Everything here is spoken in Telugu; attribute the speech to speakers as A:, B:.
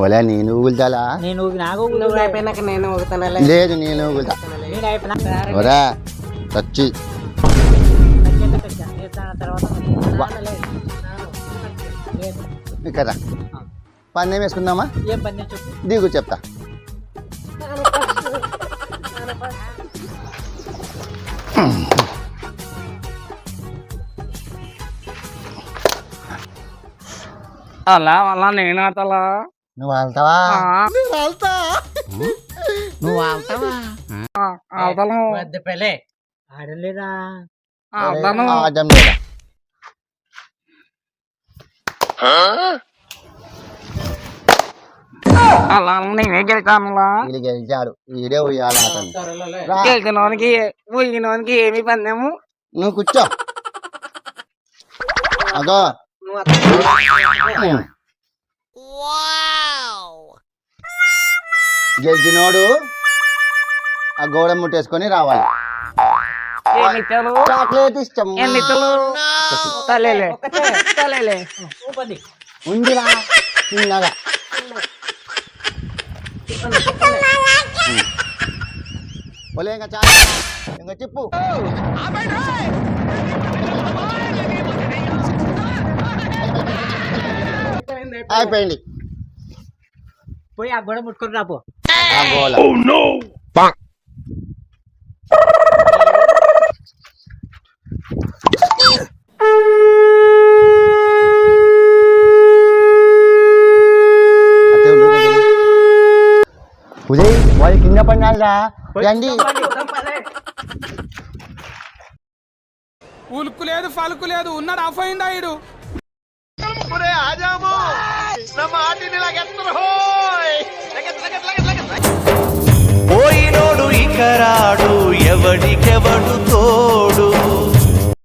A: ఒలే నేను ఊగుల్తాలా
B: నేను నాకు
C: నువ్వు అయిపోయినాక నేను ఊగుతాను.
A: లేదు నేను ఊగుల్తా
B: నేను అయిపోయినా
A: ఒరా చచ్చి
B: తర్వాత
A: ఇక్కడ పందెం వేసుకుందామా?
B: ఏం పని చెప్పు.
A: దిగు చెప్తా.
D: అలా అలా నేను ఆడతాలా?
A: నువ్వు వెళ్తావా?
C: నువ్వు ఆడతావా?
D: ఆడతాను.
C: పెళ్ళే
B: ఆడలేదా?
D: ఆడతాను.
A: ఆడడం లేదా?
D: అలా నేనే గెలిచానులా.
A: వీళ్ళు గెలిచాడు. ఈడే ఉయ్యాల అతను.
D: గెలిచినోనికి ఊగినోనికి ఏమి పందెము?
A: నువ్వు కూర్చో. అగో గెలిచినోడు ఆ గోడ ముట్టేసుకొని రావాలి.
D: ఎన్నితలు?
A: చాక్లెట్ ఇష్టం.
D: ఎన్నితలు? తలేలే తలేలే.
A: ఉందిరా చిన్నగా. ఒలే ఇంకా చాలు ఇంకా చెప్పు. అయిపోయింది.
B: పోయి ఆ గోడ ముట్టుకొని రాపో.
A: ఆ గోల ఉదయ్ వాళ్ళు కింద పడినారా? రండి.
D: ఉలుకు లేదు పలుకు లేదు ఉన్నాడు ఆఫ్ అయిందా ఇడు.